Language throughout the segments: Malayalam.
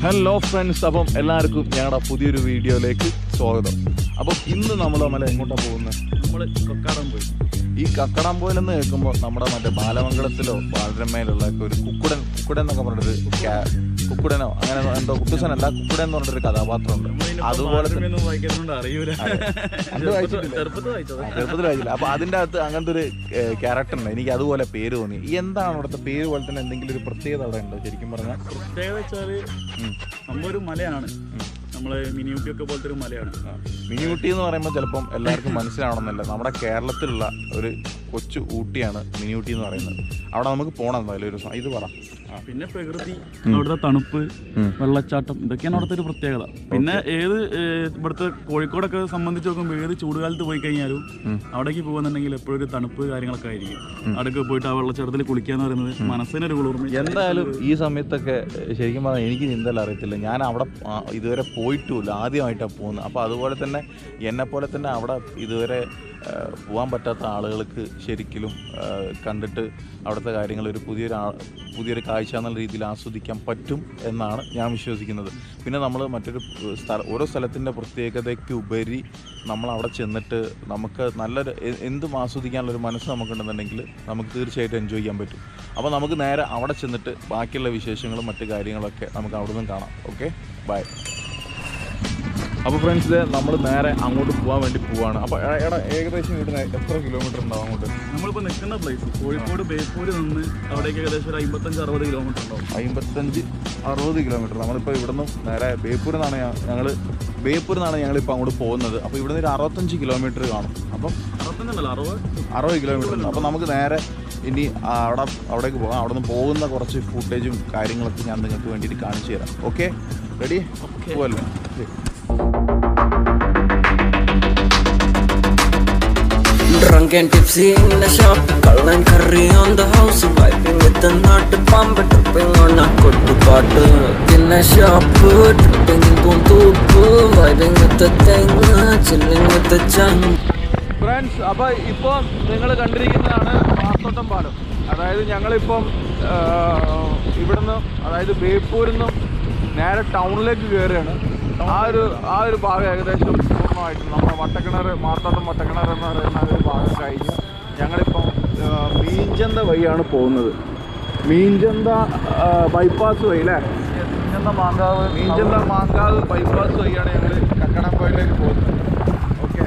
ഹലോ ഫ്രണ്ട്സ്, അപ്പം എല്ലാവർക്കും ഞങ്ങളുടെ പുതിയൊരു വീഡിയോയിലേക്ക് സ്വാഗതം. അപ്പം ഇന്ന് നമ്മൾ എങ്ങോട്ടാണ് പോകുന്നത്? നമ്മൾ കക്കാടംപൊയിൽ. ഈ കക്കാടംപൊയിലെന്ന് കേൾക്കുമ്പോൾ നമ്മുടെ മറ്റേ ബാലമംഗലത്തിലോ ബാലരമയിലുള്ള ഒരു കുക്കുടൻ എന്നൊക്കെ പറഞ്ഞിട്ട് കുക്കുടനോ അങ്ങനെ എന്തോ, കുട്ടുസനല്ല കുക്കുടൻ എന്ന് പറഞ്ഞിട്ടൊരു കഥാപാത്രമുണ്ട്. അതുപോലെ ചെറുപ്പത്തിൽ വായിച്ചില്ല. അപ്പൊ അതിൻ്റെ അകത്ത് അങ്ങനത്തെ ഒരു ക്യാരക്ടറുണ്ട്. എനിക്ക് അതുപോലെ പേര് തോന്നി. ഈ എന്താണ് അവിടുത്തെ പേര് പോലെ തന്നെ എന്തെങ്കിലും ഒരു പ്രത്യേകത അവിടെ ഉണ്ടോ? ശരിക്കും പറഞ്ഞാൽ പ്രത്യേകത വെച്ചാല് നമ്മളൊരു മലയാണ്, നമ്മളെ മിനിയൂട്ടി ഒക്കെ പോലത്തെ ഒരു മലയാണ്. മിനിയൂട്ടി എന്ന് പറയുമ്പോൾ ചിലപ്പം എല്ലാവർക്കും മനസ്സിലാവണമെന്നില്ല. നമ്മുടെ കേരളത്തിലുള്ള ഒരു കൊച്ചു ഊട്ടിയാണ് മിനിയൂട്ടി എന്ന് പറയുന്നത്. അവിടെ നമുക്ക് പോകണം എന്തായാലും ഒരു ഇത് പറ. പിന്നെ പ്രകൃതി, അവിടുത്തെ തണുപ്പ്, വെള്ളച്ചാട്ടം, ഇതൊക്കെയാണ് അവിടുത്തെ ഒരു പ്രത്യേകത. പിന്നെ ഇവിടുത്തെ കോഴിക്കോടൊക്കെ സംബന്ധിച്ച് നോക്കുമ്പോൾ ഏത് ചൂടുകാലത്ത് പോയി കഴിഞ്ഞാലും അവിടേക്ക് പോകുന്നുണ്ടെങ്കിൽ എപ്പോഴും ഒരു തണുപ്പ് കാര്യങ്ങളൊക്കെ ആയിരിക്കും. അവിടേക്ക് പോയിട്ട് ആ വെള്ളച്ചാട്ടത്തിൽ കുളിക്കാന്ന് പറയുന്നത് മനസ്സിനൊരു കുളിർമ. എന്തായാലും ഈ സമയത്തൊക്കെ ശരിക്കും പറഞ്ഞാൽ എനിക്ക് നീന്തൽ അറിയത്തില്ല. ഞാൻ അവിടെ ഇതുവരെ പോയിട്ടുമില്ല, ആദ്യമായിട്ടാണ് പോകുന്നത്. അപ്പോൾ അതുപോലെ തന്നെ എന്നെപ്പോലെ തന്നെ അവിടെ ഇതുവരെ പോകാൻ പറ്റാത്ത ആളുകൾക്ക് ശരിക്കും കണ്ടിട്ട് അവിടുത്തെ കാര്യങ്ങൾ ഒരു പുതിയൊരു കാഴ്ച എന്നുള്ള രീതിയിൽ ആസ്വദിക്കാൻ പറ്റും എന്നാണ് ഞാൻ വിശ്വസിക്കുന്നത്. പിന്നെ നമ്മൾ മറ്റൊരു ഓരോ സ്ഥലത്തിൻ്റെ പ്രത്യേകതയ്ക്ക് ഉപരി നമ്മൾ അവിടെ ചെന്നിട്ട് നമുക്ക് നല്ലൊരു എന്തും ആസ്വദിക്കാനുള്ളൊരു മനസ്സ് നമുക്കുണ്ടെന്നുണ്ടെങ്കിൽ നമുക്ക് തീർച്ചയായിട്ടും എൻജോയ് ചെയ്യാൻ പറ്റും. അപ്പോൾ നമുക്ക് നേരെ അവിടെ ചെന്നിട്ട് ബാക്കിയുള്ള വിശേഷങ്ങളും മറ്റു കാര്യങ്ങളൊക്കെ നമുക്ക് അവിടെ നിന്നും കാണാം. Okay, by. അപ്പോൾ ഫ്രണ്ട്സ്, നമ്മൾ നേരെ അങ്ങോട്ട് പോകാൻ വേണ്ടി പോവാണ്. അപ്പോൾ ഏകദേശം ഇവിടുന്ന് എത്ര കിലോമീറ്റർ ഉണ്ടാവും അങ്ങോട്ട്? നമ്മളിപ്പോൾ നിൽക്കുന്ന പ്ലേസ് കോഴിക്കോട് ബേപ്പൂരിൽ നിന്ന് അവിടേക്ക് ഏകദേശം ഒരു 55-60 കിലോമീറ്റർ ഉണ്ടാവും. 55-60 കിലോമീറ്റർ. നമ്മളിപ്പോൾ ഇവിടെ നിന്ന് നേരെ ബേപ്പൂരിൽ നിന്നാണ് ഞങ്ങളിപ്പോൾ അങ്ങോട്ട് പോകുന്നത്. അപ്പോൾ ഇവിടെ നിന്ന് ഒരു 65 കിലോമീറ്റർ കാണും. അപ്പം 60 കിലോമീറ്റർ ഉണ്ട്. അപ്പോൾ നമുക്ക് നേരെ ഇനി അവിടേക്ക് പോകാം. അവിടെ നിന്ന് പോകുന്ന കുറച്ച് ഫുട്ടേജും കാര്യങ്ങളൊക്കെ ഞാൻ നിങ്ങൾക്ക് വേണ്ടിയിട്ട് കാണിച്ചു തരാം. Okay, ready? പോവല്ലോ. Drunk and tipsy in the shop, call and curry on the house, vibing with the nut bomb, tripping on a good part. In the shop, tripping in Puntupu, vibing with the thing, chilling with the chum. Friends, അപ്പോൾ ഇപ്പം നിങ്ങൾ കണ്ടിരിക്കുന്നതാണ് മാർത്തോട്ടം പാലം. അതായത് ഞങ്ങളിപ്പം ഇവിടുന്ന്, അതായത് ബേപ്പൂരിൽ നിന്നും നേരെ ടൗണിലേക്ക് കയറുകയാണ്. ആ ഒരു ഭാഗം ഏകദേശം പൂർണ്ണമായിട്ട് നമ്മുടെ മാർത്തോട്ടം വട്ടക്കിണർ എന്ന് പറയുന്ന ഒരു ഭാഗം കഴിഞ്ഞ് ഞങ്ങളിപ്പം മീഞ്ചന്ത വഴിയാണ് പോകുന്നത്. മീഞ്ചന്ത ബൈപ്പാസ് വഴി അല്ലേ? മീഞ്ചന്ത മാങ്കാവ് ബൈപ്പാസ് വഴിയാണ് ഞങ്ങൾ കക്കാടംപൊയിലേക്ക് പോകുന്നത്. ഓക്കെ,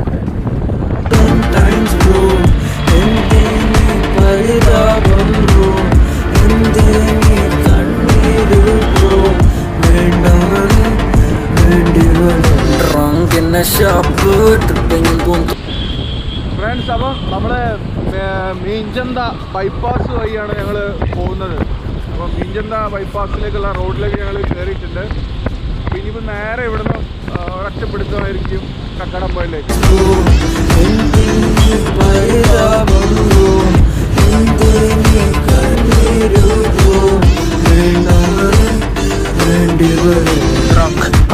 ഫ്രണ്ട്സ്, അപ്പം നമ്മൾ മീഞ്ചന്ത ബൈപ്പാസ് വഴിയാണ് ഞങ്ങൾ പോകുന്നത്. അപ്പം മീഞ്ചന്ത ബൈപ്പാസിലേക്കുള്ള റോഡിലേക്ക് ഞങ്ങൾ കയറിയിട്ടുണ്ട്. ഇനിയിപ്പോൾ നേരെ ഇവിടുന്ന് ഒരൊറ്റപ്പെടുത്തുമായിരിക്കും കക്കാടംപൊയിലേക്ക്.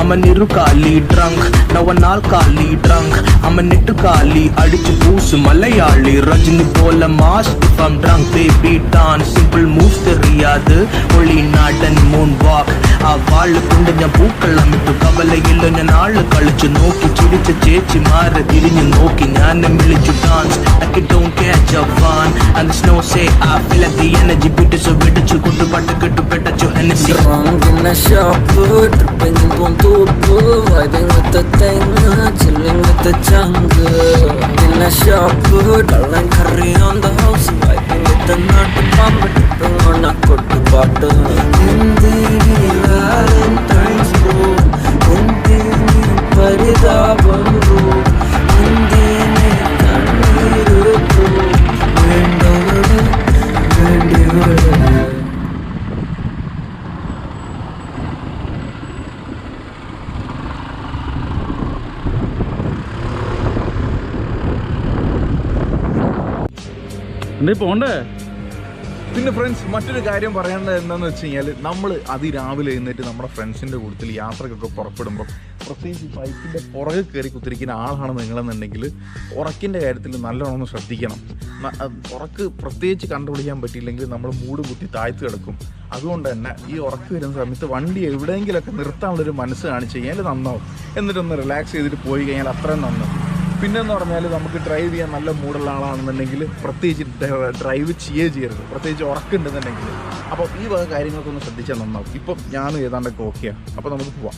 I'm a nirukali drunk, now an alkali drunk. I'm a nittukali, adichu poosu malayali. Rajini pola mass if I'm drunk, baby dance. Simple moves theriyadu, only night and moonwalk. ആ വാള് കൊണ്ട് ഞാൻ പൂക്കള്ളം ഇട്ടു, കവലയില്ല ഞാൻ ആള് കളിച്ചു നോക്കി. ചിരിച്ച ചേച്ചിമാരെ തിരിഞ്ഞു നോക്കി ഞാൻ വിളിച്ചു dance. I don't catch a fun and the snow say I feel like the energy പിടിച്ചു പിടിച്ചു കൊണ്ടുപാട്ട് കെട്ടു പെട്ടച്ചു Hennessy. Drunk in the shop, tripping in Puntupu, vibing with the thing, chilling with the jungle. In the shop, call and curry on the house, vibing with the nut bomb, tripping on a good part. In the Valentine's Road, in the Paridabam Road, in the Kanniru Road, എന്തേ പോണ്ടേ? പിന്നെ ഫ്രണ്ട്സ് മറ്റൊരു കാര്യം പറയേണ്ടത് എന്താണെന്ന് വെച്ച് കഴിഞ്ഞാൽ നമ്മൾ അതിരാവിലെ എഴുന്നേറ്റ് നമ്മുടെ ഫ്രണ്ട്സിൻ്റെ കൂട്ടത്തിൽ യാത്രക്കൊക്കെ പുറപ്പെടുമ്പോൾ പ്രത്യേകിച്ച് ബൈക്കിൻ്റെ പുറകെ കയറി കുത്തിരിക്കുന്ന ആളാണ് നിങ്ങളെന്നുണ്ടെങ്കിൽ ഉറക്കിൻ്റെ കാര്യത്തിൽ നല്ലോണം ശ്രദ്ധിക്കണം. ഉറക്ക് പ്രത്യേകിച്ച് കണ്ടുപിടിക്കാൻ പറ്റിയില്ലെങ്കിൽ നമ്മൾ മൂട് കുത്തി താഴ്ത്ത് കിടക്കും. അതുകൊണ്ട് തന്നെ ഈ ഉറക്ക് വരുന്ന സമയത്ത് വണ്ടി എവിടെയെങ്കിലുമൊക്കെ നിർത്താനുള്ളൊരു മനസ്സ് കാണിച്ച് കഴിഞ്ഞാൽ നന്നാവും. എന്നിട്ടൊന്ന് റിലാക്സ് ചെയ്തിട്ട് പോയി കഴിഞ്ഞാൽ അത്രയും നന്നാവും. പിന്നെന്ന് പറഞ്ഞാൽ നമുക്ക് ഡ്രൈവ് ചെയ്യാൻ നല്ല മൂടുള്ള ആളാണെന്നുണ്ടെങ്കിൽ പ്രത്യേകിച്ച് ഡ്രൈവ് ചെയ്യരുത്, പ്രത്യേകിച്ച് ഉറക്കുണ്ടെന്നുണ്ടെങ്കിൽ. അപ്പോൾ ഈ വക കാര്യങ്ങളൊക്കെ ഒന്ന് ശ്രദ്ധിച്ചാൽ നന്നാവും. ഇപ്പം ഞാനും ഏതാണ്ടൊക്കെ ഓക്കെയാണ്. അപ്പോൾ നമുക്ക് പോവാം.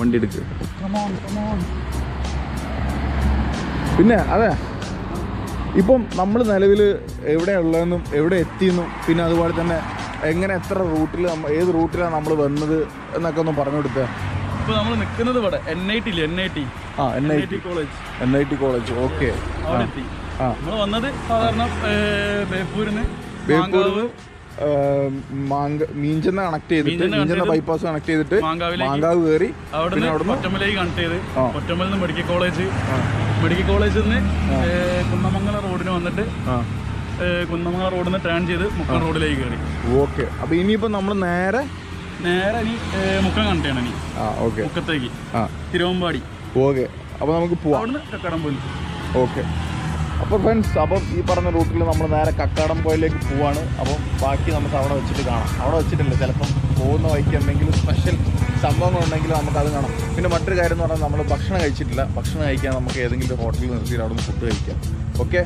വണ്ടി എടുക്കുക. പിന്നെ അതെ, ഇപ്പം നമ്മൾ നിലവിൽ എവിടെയുള്ളതെന്നും എവിടെ എത്തിയെന്നും പിന്നെ അതുപോലെ തന്നെ എങ്ങനെ എത്ര റൂട്ടിൽ ഏത് റൂട്ടിലാണ് നമ്മൾ വന്നത് എന്നൊക്കെ ഒന്ന് പറഞ്ഞു കൊടുക്കുക. ഇപ്പോൾ നമ്മൾ നിൽക്കുന്നത് ഇവിടെ NIT കോളേജ്. ഓക്കെ. നമ്മൾ വന്നത് സാധാരണ ബേപ്പൂരിന്ന് മീഞ്ചെന്ന് കണക്ട് ചെയ്തിട്ട് മീഞ്ചെന്ന ബൈപ്പാസ് കണക്ട് ചെയ്തിട്ട് മാങ്കാവ് കയറി അവിടെ ഒറ്റമലേക്ക് കണക്ട് ചെയ്ത് ഒറ്റമലിൽ നിന്ന് മെഡിക്കൽ കോളേജിൽ നിന്ന് കുന്നമംഗലം റോഡിന് വന്നിട്ട് കുന്നമംഗലം റോഡിൽ നിന്ന് ടേൺ ചെയ്ത് മുക്കം റോഡിലേക്ക് കയറി. ഓക്കെ. അപ്പോൾ ഇനിയിപ്പോൾ നമ്മൾ നേരെ ഇനി മുക്കം കണക്ട് ചെയ്യണം. ഇനി മുക്കത്തേക്ക് തിരുവമ്പാടി. ഓക്കെ. അപ്പോൾ നമുക്ക് പോവാം. അവിടുന്ന് കക്കാടംപൊയിൽ. ഓക്കെ. അപ്പോൾ ഫ്രണ്ട്സ്, അപ്പം ഈ പറഞ്ഞ റൂട്ടിൽ നമ്മൾ നേരെ കക്കാടംപൊയിലേക്ക് പോവാണ്. അപ്പം ബാക്കി നമുക്ക് അവിടെ വെച്ചിട്ട് കാണാം. അവിടെ വെച്ചിട്ടില്ല, ചിലപ്പം പോകുന്ന വഴിക്ക് എന്തെങ്കിലും സ്പെഷ്യൽ സംഭവങ്ങളുണ്ടെങ്കിൽ നമുക്കത് കാണാം. പിന്നെ മറ്റൊരു കാര്യം എന്ന് പറഞ്ഞാൽ നമ്മൾ ഭക്ഷണം കഴിച്ചിട്ടില്ല. ഭക്ഷണം കഴിക്കാൻ നമുക്ക് ഏതെങ്കിലും ഹോട്ടലിൽ നിർത്തിയിട്ട് അവിടെ നിന്ന് ഫുഡ് കഴിക്കാം. ഓക്കെ.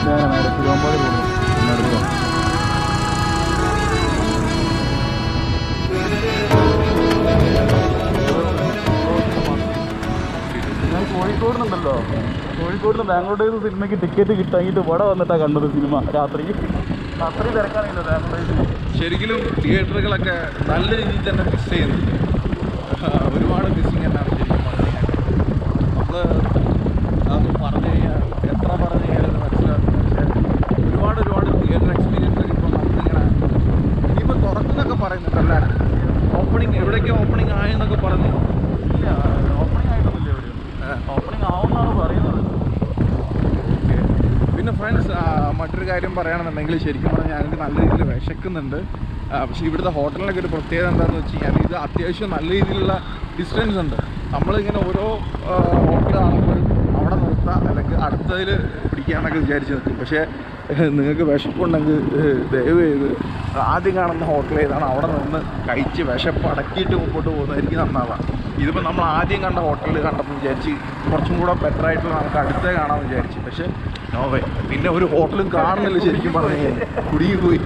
നേരെ തിരുവമ്പാടി റോഡ്. ഞാൻ കോഴിക്കോടിനുണ്ടല്ലോ, കോഴിക്കോടിന് ബാംഗ്ലൂർ ഡേയ്സ് സിനിമയ്ക്ക് ടിക്കറ്റ് കിട്ടാങ്ങിയിട്ട് ഇവിടെ വന്നിട്ടാണ് കണ്ടത് സിനിമ. രാത്രി അത്രയും തിരക്കാണില്ല ബാംഗ്ലൂർ ഡേയ്സിൽ. ശരിക്കും തിയേറ്ററുകളൊക്കെ നല്ല രീതിയിൽ തന്നെ മിസ് ചെയ്യുന്നുണ്ട്. ഒരുപാട് മിസ്സിങ് തന്നെയാണ് ശരിക്കും പറഞ്ഞു കഴിഞ്ഞാൽ. നമ്മൾ അത് പറഞ്ഞു കഴിഞ്ഞാൽ എത്ര പറഞ്ഞു കഴിഞ്ഞാൽ മനസ്സിലാകുന്നത് ഒരുപാട് തിയേറ്റർ എക്സ്പീരിയൻസ് ഒക്കെ ഇപ്പോൾ നമുക്കിങ്ങനെ ഇനിയിപ്പോൾ തുറക്കുന്നൊക്കെ പറയുന്നുണ്ടല്ലേ. ഓപ്പണിങ് എവിടേക്കോ ഓപ്പണിങ് ആയെന്നൊക്കെ പറഞ്ഞു. ഓപ്പണിംഗ് ആയിട്ടൊന്നുമില്ല എവിടെയും. ഓപ്പണിംഗ് ആവുമെന്നാണ് പറയുന്നത്. പിന്നെ ഫ്രണ്ട്സ്, മറ്റൊരു കാര്യം പറയുകയാണെന്നുണ്ടെങ്കിൽ ശരിക്കും പറഞ്ഞാൽ ഞങ്ങൾക്ക് നല്ല രീതിയിൽ വിശക്കുന്നുണ്ട്. പക്ഷേ ഇവിടുത്തെ ഹോട്ടലിനൊക്കെ ഒരു പ്രത്യേകത എന്താണെന്ന് വെച്ച് കഴിഞ്ഞാൽ ഇത് അത്യാവശ്യം നല്ല രീതിയിലുള്ള ഡിസ്റ്റൻസ് ഉണ്ട്. നമ്മളിങ്ങനെ ഓരോ ഹോട്ടൽ കാണുമ്പോഴും അവിടെ നിർത്താം അല്ലെങ്കിൽ അടുത്തതിൽ പിടിക്കാമെന്നൊക്കെ വിചാരിച്ച് നിൽക്കും. പക്ഷേ നിങ്ങൾക്ക് വിശപ്പുണ്ടെങ്കിൽ ദയവ് ചെയ്ത് ആദ്യം കാണുന്ന ഹോട്ടൽ ഏതാണ് അവിടെ നിന്ന് കഴിച്ച് വിശപ്പ് അടക്കിയിട്ട് മുമ്പോട്ട് പോകുന്നതായിരിക്കും നന്നാവുക. ഇതിപ്പോൾ നമ്മൾ ആദ്യം കണ്ട ഹോട്ടലിൽ കണ്ടപ്പോൾ വിചാരിച്ച് കുറച്ചും കൂടെ ബെറ്റർ ആയിട്ടുള്ള നമുക്ക് അടുത്തേ കാണാമെന്ന് വിചാരിച്ചു. പക്ഷേ നോവേ, പിന്നെ ഒരു ഹോട്ടലും കാണുന്നില്ല ശരിക്കും പറഞ്ഞു കഴിഞ്ഞാൽ. കുടുങ്ങി പോയി.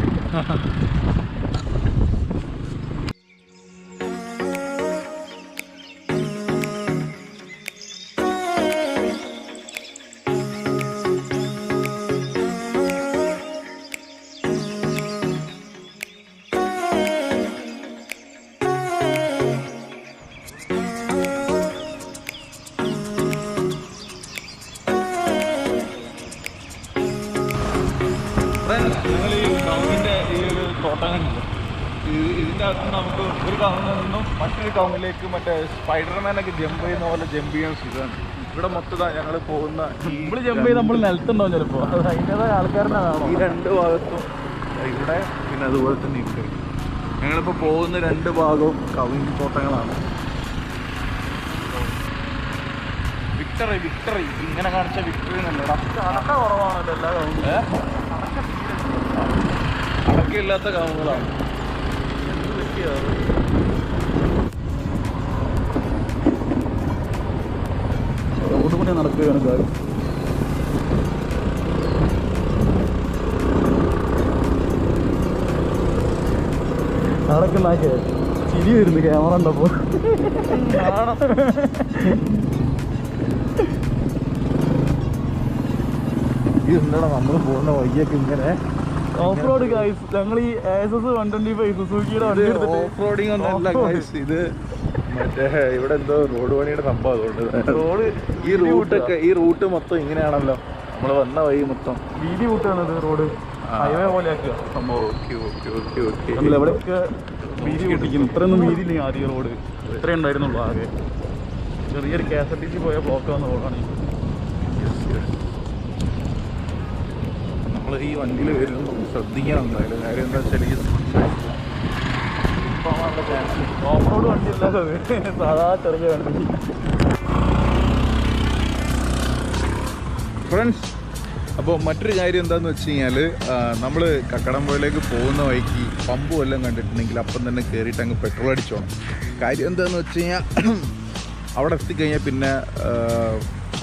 ഞങ്ങൾ ഈ കവുങ്ങിൻ്റെ ഈ ഒരു തോട്ടം കണ്ടില്ല, ഇതിൻ്റെ അകത്ത് നമുക്ക് ഒരു കവുങ്ങിൽ നിന്നും മറ്റൊരു കവുങ്ങിലേക്ക് മറ്റേ സ്പൈഡർമാനൊക്കെ ജമ്പ് ചെയ്യുന്ന പോലെ ജമ്പ് ചെയ്യാൻ സുഖമാണ്. ഇവിടെ മൊത്തം ഞങ്ങൾ പോകുന്ന നമ്മൾ ജമ്പ് ചെയ്ത് നമ്മൾ നിലത്തുണ്ടാവും ചിലപ്പോൾ. അത് അതിൻ്റെതായ ആൾക്കാരുടെ ഈ രണ്ട് ഭാഗത്തും ഇവിടെ പിന്നെ അതുപോലെ തന്നെ ഇവിടെ ഞങ്ങളിപ്പോൾ പോകുന്ന രണ്ട് ഭാഗവും കവുങ്ങ് തോട്ടങ്ങളാണ്. വിക്ടറി ഇങ്ങനെ കാണിച്ച വിക്ടറി എന്നല്ലടാ. അടക്ക കുറവാണല്ലോ എല്ലാ കവുങ്ങും. അടക്കമില്ലാത്ത കവുങ്ങുകളാണ്. റോഡ് പണി നടക്കുകയാണ് കാര്യം. അടക്കം നാക്കിയ ചിരി വരുന്നു ക്യാമറ ഉണ്ടപ്പോ. എന്താടാ നമ്മൾ പോകുന്ന വഴിയൊക്കെ ഇങ്ങനെ ഓഫ് റോഡ് ഗൈസ്. ഞങ്ങൾ ഈ ASS 125 സുസുക്കിയുടെ വണ്ടി എടുത്തിട്ട് ഓഫ് റോഡിങ് ഒന്നല്ല ഗൈസ്, ഇത് മറ്റേ ഇവിടെ എന്തോ റോഡ് പണിയുടെ സംഭവം. അതുകൊണ്ട് റോഡ് ഈ റൂട്ട് മൊത്തം ഇങ്ങനെയാണല്ലോ. നമ്മൾ വന്ന വഴി മൊത്തം വീതി കൂട്ടാണത് റോഡ്. ഹൈവേ പോലെയാക്കുക സംഭവം. Okay okay okay okay. എവിടെയൊക്കെ വീതി കൂട്ടിക്കുന്നു. ഇത്രയൊന്നും വീതിയില്ല ആദ്യ റോഡ്, ഇത്രേ ഉണ്ടായിരുന്നുള്ളൂ ആകെ. ചെറിയൊരു KSRTC പോയ ബ്ലോക്ക് വന്ന റോഡാണ്. നമ്മൾ ഈ വണ്ടിയിൽ വരുമ്പോൾ ശ്രദ്ധിക്കണം എന്തായാലും. കാര്യം എന്താ വെച്ചാൽ ഈ ഓഫ് റോഡ് വണ്ടി അല്ലാതെ സാധാ ചെറിയ വണ്ടി. ഫ്രണ്ട്സ്, അപ്പോൾ മറ്റൊരു കാര്യം എന്താണെന്ന് വെച്ച് കഴിഞ്ഞാൽ നമ്മൾ കക്കടംപുഴയിലേക്ക് പോകുന്ന വഴിക്ക് പമ്പ് വല്ലതും കണ്ടിട്ടുണ്ടെങ്കിൽ അപ്പം തന്നെ കയറിയിട്ട് അങ്ങ് പെട്രോൾ അടിച്ചോണം. കാര്യം എന്താണെന്ന് വെച്ച് കഴിഞ്ഞാൽ അവിടെ എത്തിക്കഴിഞ്ഞാൽ പിന്നെ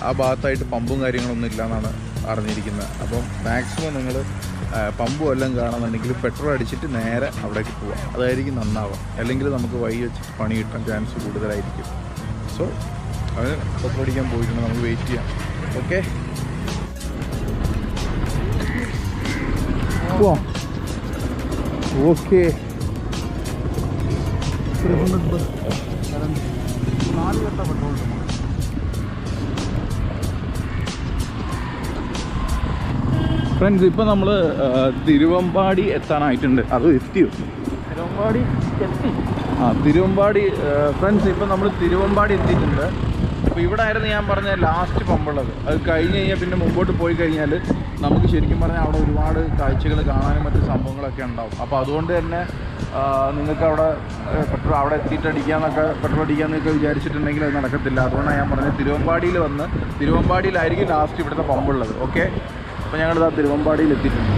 ആ ഭാഗത്തായിട്ട് പമ്പും കാര്യങ്ങളൊന്നും ഇല്ലയെന്നാണ് അറിഞ്ഞിരിക്കുന്നത്. അപ്പം മാക്സിമം നിങ്ങൾ പമ്പ് വല്ലതും കാണുന്നുണ്ടെങ്കിൽ പെട്രോൾ അടിച്ചിട്ട് നേരെ അവിടേക്ക് പോവാം. അതായിരിക്കും നന്നാവുക. അല്ലെങ്കിൽ നമുക്ക് വഴി വെച്ചിട്ട് പണി കിട്ടാൻ ചാൻസ് കൂടുതലായിരിക്കും. സോ അതിന് പെട്രോൾ അടിക്കാൻ പോയിട്ടുണ്ട്, നമുക്ക് വെയിറ്റ് ചെയ്യാം. ഓക്കെ, പോവാം. ഓക്കെ, 4 ഘട്ട പെട്രോൾ. ഫ്രണ്ട്സ്, ഇപ്പം നമ്മൾ തിരുവമ്പാടി എത്താനായിട്ടുണ്ട്. അത് എത്തിയോ? തിരുവമ്പാടി എത്തി. തിരുവമ്പാടി ഫ്രണ്ട്സ്, ഇപ്പം നമ്മൾ തിരുവമ്പാടി എത്തിയിട്ടുണ്ട്. അപ്പോൾ ഇവിടെ ആയിരുന്നു ഞാൻ പറഞ്ഞ ലാസ്റ്റ് പമ്പുള്ളത്. അത് കഴിഞ്ഞ് കഴിഞ്ഞാൽ പിന്നെ മുമ്പോട്ട് പോയി കഴിഞ്ഞാൽ നമുക്ക് ശരിക്കും പറഞ്ഞാൽ അവിടെ ഒരുപാട് കാഴ്ചകൾ കാണാനും മറ്റു സംഭവങ്ങളൊക്കെ ഉണ്ടാവും. അപ്പോൾ അതുകൊണ്ട് തന്നെ നിങ്ങൾക്ക് അവിടെ പെട്രോൾ അവിടെ എത്തിയിട്ട് അടിക്കാമെന്നൊക്കെ പെട്രോൾ അടിക്കാമെന്നൊക്കെ വിചാരിച്ചിട്ടുണ്ടെങ്കിൽ അത് നടക്കത്തില്ല. അതുകൊണ്ടാണ് ഞാൻ പറഞ്ഞത് തിരുവമ്പാടിയിൽ വന്ന് തിരുവമ്പാടിയിലായിരിക്കും ലാസ്റ്റ് ഇവിടുത്തെ പമ്പുള്ളത്. ഓക്കെ, അപ്പോൾ ഞങ്ങളിതാ തിരുവമ്പാടിയിൽ എത്തിയിട്ടുണ്ട്.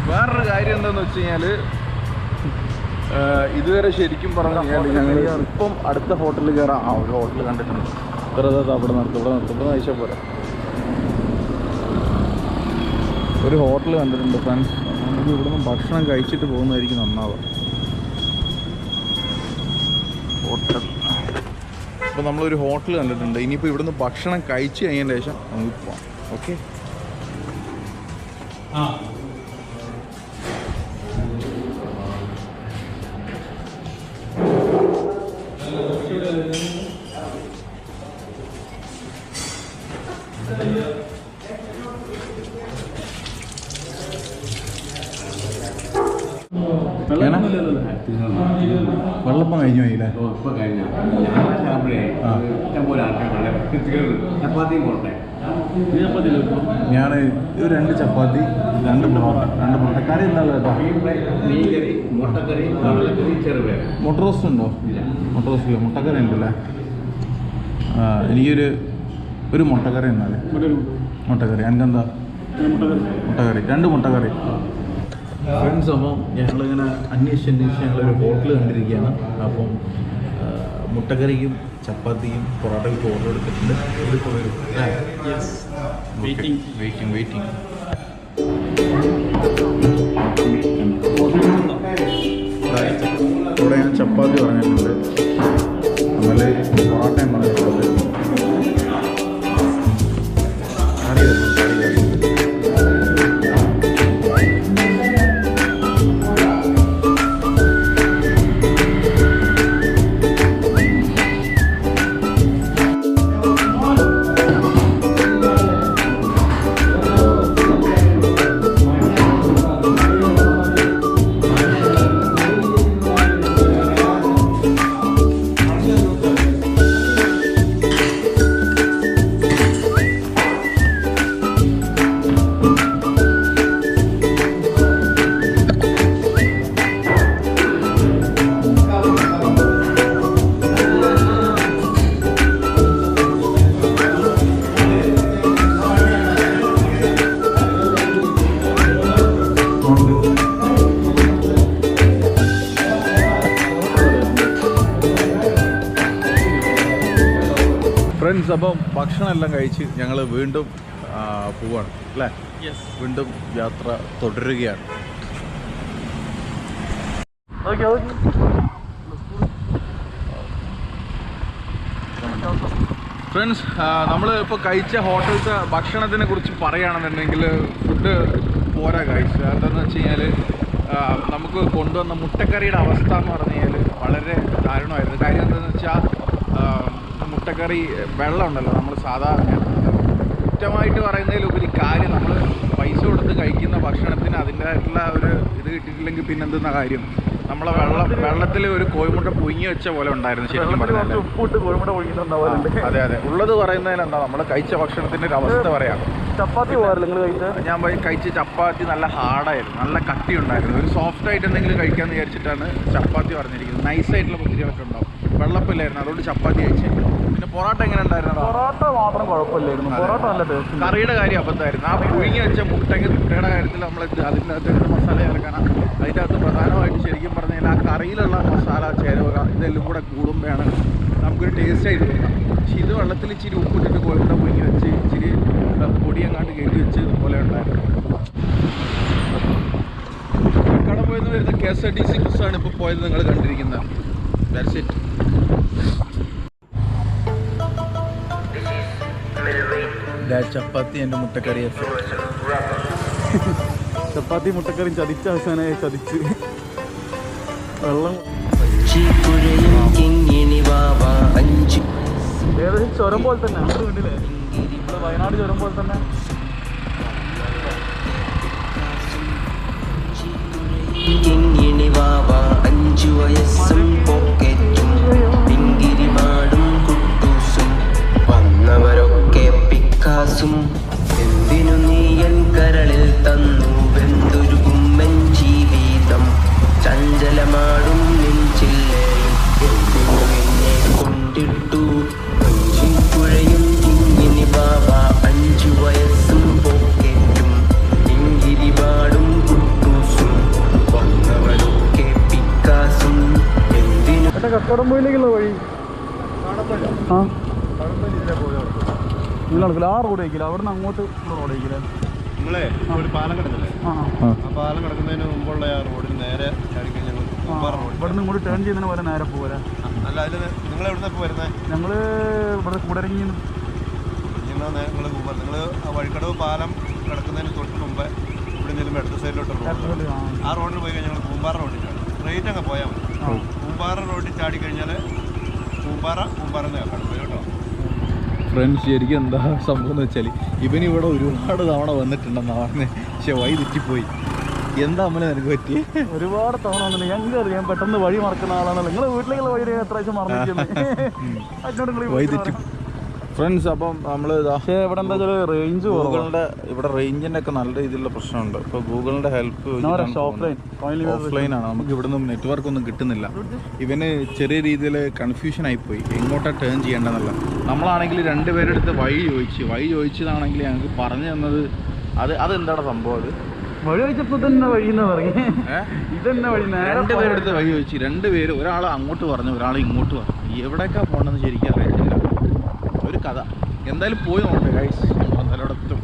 വേറൊരു കാര്യം എന്താണെന്ന് വെച്ച് കഴിഞ്ഞാൽ ഇതുവരെ ശരിക്കും പറഞ്ഞു കഴിഞ്ഞാൽ ഞങ്ങൾ ഇപ്പം അടുത്ത ഹോട്ടലിൽ കയറാം. ഒരു ഹോട്ടൽ കണ്ടിട്ടുണ്ട്. അവിടെ നിർത്തും അയച്ചാൽ പോരാ. ഒരു ഹോട്ടൽ കണ്ടിട്ടുണ്ട് ഫ്രണ്ട്സ്. നമുക്ക് ഇവിടുന്ന് ഭക്ഷണം കഴിച്ചിട്ട് പോകുന്നതായിരിക്കും നന്നാവുക. ഹോട്ടൽ, അപ്പോൾ നമ്മളൊരു ഹോട്ടൽ കണ്ടിട്ടുണ്ട്. ഇനിയിപ്പോൾ ഇവിടുന്ന് ഭക്ഷണം കഴിച്ച് കഴിഞ്ഞതിന് ശേഷം നമുക്ക് പോവാം. ഓക്കെ, വെള്ളപ്പം കഴിഞ്ഞു പോയില്ലേ? ഞാൻ ഒരു 2 ചപ്പാത്തി 2 പൊറോട്ട കറി എന്താ കേട്ടോ? മുട്ട റോസ്റ്റ് ഉണ്ടോ? മുട്ട റോസ്റ്റ് ഇല്ല, മുട്ടക്കറി ഉണ്ടല്ലേ? എനിക്കൊരു മുട്ടക്കറി എന്നാലേ. മുട്ടക്കറി എനിക്കെന്താ? മുട്ടക്കറി 2 മുട്ടക്കറി. ഫ്രണ്ട്സ്, അപ്പം ഞങ്ങളിങ്ങനെ അന്വേഷിച്ച് ഞങ്ങളൊരു ഹോട്ടൽ കണ്ടിരിക്കുകയാണ്. അപ്പം മുട്ടക്കറിക്കും ചപ്പാത്തിയും പൊറോട്ടയ്ക്കും ഓർഡർ എടുത്തിട്ടുണ്ട്. ഇതിപ്പോൾ വരും. വെയിറ്റിംഗ്. ഇവിടെ ഞാൻ ചപ്പാത്തി പറഞ്ഞിട്ടുണ്ട്, അതുപോലെ പൊറോട്ടയും പറഞ്ഞിട്ടുണ്ട്. ഫ്രണ്ട്സ്, അപ്പം ഭക്ഷണം എല്ലാം കഴിച്ച് ഞങ്ങൾ വീണ്ടും പോവാണ് അല്ലേ? വീണ്ടും യാത്ര തുടരുകയാണ്. ഫ്രണ്ട്സ്, നമ്മൾ ഇപ്പോൾ കഴിച്ച ഹോട്ടലത്തെ ഭക്ഷണത്തിനെ കുറിച്ച് പറയുകയാണെന്നുണ്ടെങ്കിൽ ഫുഡ് പോരാ കഴിച്ചു. എന്താണെന്ന് വെച്ച് കഴിഞ്ഞാൽ നമുക്ക് കൊണ്ടുവന്ന മുട്ടക്കറിയുടെ അവസ്ഥ എന്ന് പറഞ്ഞു കഴിഞ്ഞാൽ വളരെ ദാരുണമായിരുന്നു. കാര്യം എന്താണെന്ന് വെച്ചാൽ മുട്ടക്കറി വെള്ളം ഉണ്ടല്ലോ, നമ്മൾ സാധാരണ കുറ്റമായിട്ട് പറയുന്നതിലുപരി കാര്യം നമ്മൾ പൈസ കൊടുത്ത് കഴിക്കുന്ന ഭക്ഷണത്തിന് അതിൻ്റെതായിട്ടുള്ള ഒരു ഇത് കിട്ടിയിട്ടില്ലെങ്കിൽ പിന്നെ എന്തെന്ന കാര്യം. നമ്മളെ വെള്ളത്തിൽ ഒരു കോഴിമുട്ട പുഴുങ്ങി വെച്ച പോലെ ഉണ്ടായിരുന്നു ശരിക്കും പറഞ്ഞാൽ. അതെ അതെ, ഉള്ളത് പറയുന്നതിലെന്താ നമ്മൾ കഴിച്ച ഭക്ഷണത്തിൻ്റെ ഒരു അവസ്ഥ പറയാം. ചപ്പാത്തി പോകാറില്ല ഞാൻ പോയി കഴിച്ച ചപ്പാത്തി നല്ല ഹാർഡായിരുന്നു, നല്ല കട്ടി ഉണ്ടായിരുന്നു. ഒരു സോഫ്റ്റ് ആയിട്ട് എന്തെങ്കിലും കഴിക്കാമെന്ന് വിചാരിച്ചിട്ടാണ് ചപ്പാത്തി പറഞ്ഞിരിക്കുന്നത്. നൈസായിട്ടുള്ള പത്തിരികളൊക്കെ ഉണ്ടാവും, വെള്ളപ്പില്ലായിരുന്നു, അതുകൊണ്ട് ചപ്പാത്തി കഴിച്ചു. പിന്നെ പൊറോട്ട എങ്ങനെ ഉണ്ടായിരുന്നു? പൊറോട്ട മാത്രം കുഴപ്പമില്ലായിരുന്നു, പൊറോട്ട നല്ല ടേസ്റ്റ്. കറിയുടെ കാര്യം അബദ്ധമായിരുന്നു. ആ പുഴുങ്ങി വെച്ച മുട്ടയുടെ കാര്യത്തിൽ നമ്മൾ അതിൻ്റെ അകത്ത് മസാല ചേർക്കണം. അതിൻ്റെ അകത്ത് പ്രധാനമായിട്ട് ശരിക്കും പറഞ്ഞാൽ ആ കറിയിലുള്ള മസാല ചേരുവക ഇതെല്ലാം കൂടെ കൂടുമ്പോഴാണ് നമുക്കൊരു ടേസ്റ്റ് ആയിട്ട് തോന്നുന്നത്. പക്ഷെ ഇത് വെള്ളത്തിൽ ഇച്ചിരി ഉപ്പിട്ടിട്ട് കോഴിമുട്ട പുഴുങ്ങി വെച്ച് ഇച്ചിരി പൊടി അങ്ങോട്ട് കയറ്റി വെച്ച് ഇതുപോലെ ഉണ്ടായിരുന്നു. കട പോയെന്ന് വരുന്ന KSRTC ബസ്സാണ് ഇപ്പോൾ പോയത്, നിങ്ങൾ കണ്ടിരിക്കുന്നത്. That's it. ചപ്പാത്തി എൻ്റെ മുട്ടക്കറി ചപ്പാത്തി മുട്ടക്കറി ചതിച്ച അവസാനമായി ചതിച്ച് വെള്ളം ഏകദേശം ചുരം പോലെ തന്നെ. നമുക്ക് കണ്ടില്ലേ നമ്മുടെ വയനാട് ചുരം പോലെ തന്നെ. വന്നവരൊക്കെ പിക്കാസും എന്തിനു നീയൻ കരളിൽ തന്നു വെന്തൊരു കുമ്മൻ ജീവിതം ചഞ്ചലമാടും നെഞ്ചില്ലയിൽ എന്തിനു എന്നെ കൊണ്ടിട്ടു പുഴയും ഇങ്ങിനി ബാബ 5 വയസ്സും പോക്കേറ്റും ഇങ്കിരിപാടും കുട്ടൂസും വന്നവരൊക്കെ പിക്കാസും എന്തിനു. കക്കടംപോയിലേക്കുള്ള വഴി ആ നടക്കില്ല. ആ റോഡ് കഴിക്കില്ല, അവിടെ നിന്ന് അങ്ങോട്ട് റോഡ് കഴിക്കില്ല. നിങ്ങളെ ഒരു പാലം കിടന്നില്ലേ, ആ പാലം കിടക്കുന്നതിന് മുമ്പുള്ള ആ റോഡിൽ നേരെ ചാടിക്കഴിഞ്ഞാൽ ഇവിടെ നിന്ന് ഇങ്ങോട്ട് ടേൺ ചെയ്യുന്നതിന് പോലെ നേരെ പോരാ. അല്ല, അതിൽ നിങ്ങൾ എവിടെ നിന്നപ്പോൾ വരുന്നത്? ഞങ്ങൾ ഇവിടെ കൂടരങ്ങി നിങ്ങൾ നിങ്ങൾ ആ വഴിക്കടവ് പാലം കിടക്കുന്നതിന് തൊട്ട് മുമ്പേ ഇവിടെ ചെല്ലുമ്പോൾ അടുത്ത സൈഡിലോട്ട് റോഡ്, ആ റോഡിൽ പോയി കഴിഞ്ഞാൽ ഞങ്ങൾ കൂമ്പാറ റോഡിൽ ചാടി സ്ട്രെയിറ്റ് അങ്ങ് പോയാൽ മതി. കൂമ്പാറ റോഡിൽ ചാടിക്കഴിഞ്ഞാൽ കൂമ്പാറ കടന്നു കേട്ടോ. ഫ്രണ്ട്സ്, ശരിക്കും എന്താ സംഭവം എന്ന് വെച്ചാൽ ഇവനിവിടെ ഒരുപാട് തവണ വന്നിട്ടുണ്ടെന്നാണ് പറഞ്ഞത്. പക്ഷെ വഴി തെറ്റിപ്പോയി. എന്താ അമ്മനെ നിനക്ക് പറ്റി? ഒരുപാട് തവണ വന്നില്ല. ഞങ്ങൾക്ക് അറിയാം പെട്ടെന്ന് വഴി മറക്കുന്ന ആളാണല്ലോ. നിങ്ങളെ വീട്ടിലേക്കുള്ള വഴി എത്ര ആഴ്ച മറന്നിരിക്കുന്നത് വഴി തെറ്റി. ഫ്രണ്ട്സ്, അപ്പം നമ്മൾ ഇവിടെ എന്താ വെച്ചാൽ റേഞ്ച് ഇവിടെ റേഞ്ചിൻ്റെ ഒക്കെ നല്ല രീതിയിലുള്ള പ്രശ്നമുണ്ട്. ഇപ്പോൾ ഗൂഗിളിൻ്റെ ഹെൽപ്പ് ഓഫ്ലൈനാണ്, നമുക്ക് ഇവിടെ നിന്നും നെറ്റ്വർക്ക് ഒന്നും കിട്ടുന്നില്ല. ഇവന് ചെറിയ രീതിയിൽ കൺഫ്യൂഷൻ ആയിപ്പോയി എങ്ങോട്ടാണ് ടേൺ ചെയ്യേണ്ടതെന്നുള്ള. നമ്മളാണെങ്കിൽ രണ്ടുപേരെടുത്ത് വഴി ചോദിച്ചതാണെങ്കിൽ ഞങ്ങൾക്ക് പറഞ്ഞു തന്നത് അതെന്താണ് സംഭവം? അത് വഴി ചോദിച്ചപ്പോൾ തന്നെ വഴി എന്ന് പറഞ്ഞു. ഇതന്നെ വഴി. രണ്ടുപേരെടുത്ത് വഴി ചോദിച്ചു, രണ്ടുപേര്, ഒരാൾ അങ്ങോട്ട് പറഞ്ഞു, ഒരാൾ ഇങ്ങോട്ട് പറഞ്ഞു. എവിടേക്കാണ് പോകണമെന്ന് ശരിക്കും അറിയത്തില്ല. ഒരു കഥ. എന്തായാലും പോയി നോക്കട്ടെ ഗൈസ്, നമ്മളെല്ലായിടത്തും.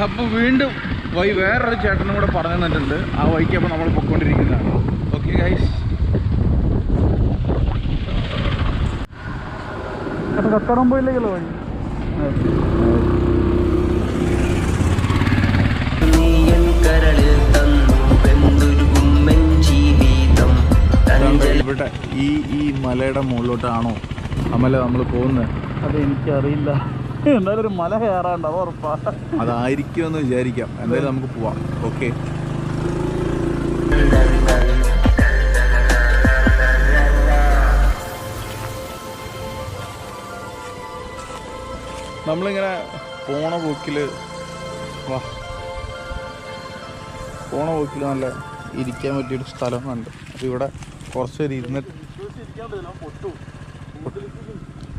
അപ്പോൾ വീണ്ടും വഴി വേറൊരു ചേട്ടനും കൂടെ പറഞ്ഞു തന്നിട്ടുണ്ട്. ആ വഴിക്ക് അപ്പോൾ നമ്മൾ പൊയ്ക്കൊണ്ടിരിക്കുന്നതാണ്. Okay guys. കക്കടംപോയിലേക്കുള്ള വഴി. ഇവിടെ ഈ മലയുടെ മുകളിലോട്ടാണോ അമല നമ്മൾ പോകുന്നത്? അതെനിക്കറിയില്ല. എന്തായാലും ഒരു മല കയറാണ്ടാവും ഉറപ്പാ. അതായിരിക്കുമെന്ന് വിചാരിക്കാം. എന്തായാലും നമുക്ക് പോവാം. ഓക്കെ. നമ്മളിങ്ങനെ പോണ പോക്കിൽ നല്ല ഇരിക്കാൻ പറ്റിയൊരു സ്ഥലം കണ്ട്. അപ്പോൾ ഇവിടെ കുറച്ച് പേര് ഇരുന്നിട്ട്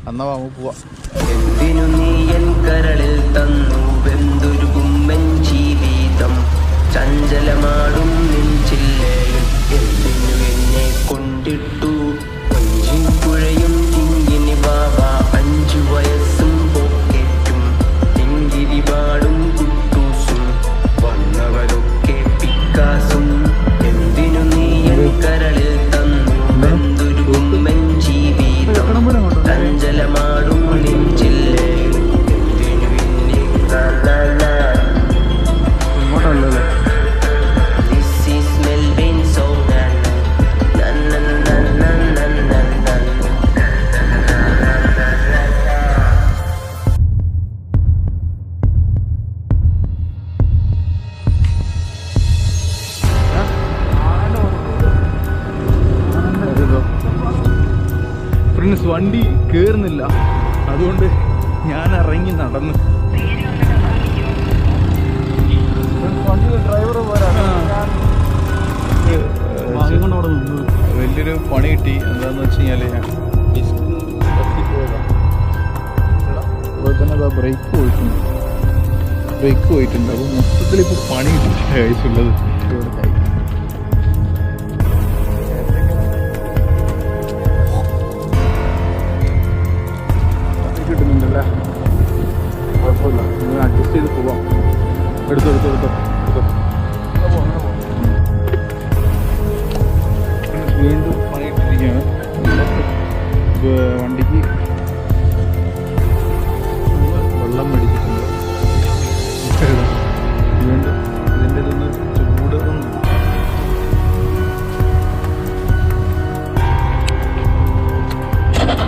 എന്നാ നമുക്ക് പോവാം. എന്തിനു നീയൻ കരളിൽ തന്നു വെന്തൊരു കുമ്മൻ ജീവിതം ചഞ്ചലമാടും നെഞ്ചില്ലയിൽ എന്തിനു എന്നെ കൊണ്ടിട്ടു പുഴയും ഇങ്ങിനി ബാബ 5 വയസ്സും പോക്കേറ്റും ഇങ്കിരിപാടും കുട്ടൂസും വന്നവരൊക്കെ പിക്കാസും എന്തിനു നീയൻ കരളിൽ തന്നു വെന്തൊരു കുമ്മൻ ജീവിതം ഫ്രണ്ട്സ് വണ്ടി കയറുന്നില്ല, അതുകൊണ്ട് ഞാൻ ഇറങ്ങി നടന്ന്. ഡ്രൈവർ വലിയൊരു പണി കിട്ടി. എന്താന്ന് വെച്ച് കഴിഞ്ഞാൽ ഡിസ്ക് തട്ടിപ്പോയതാണ്. അതുപോലെ തന്നെ അതാ ബ്രേക്ക് പോയിട്ടുണ്ട്. അപ്പോൾ മൊത്തത്തിൽ ഇപ്പോൾ പണി കിട്ടിയിട്ടില്ല കഴിച്ചുള്ളത്. കിട്ടുന്നുണ്ടല്ലേ, കുഴപ്പമില്ല, നിങ്ങൾ അഡ്ജസ്റ്റ് ചെയ്ത് പോവാം. എടുത്തോ. വീണ്ടും പണിയിട്ടിരിക്കുകയാണ്. വണ്ടിക്ക്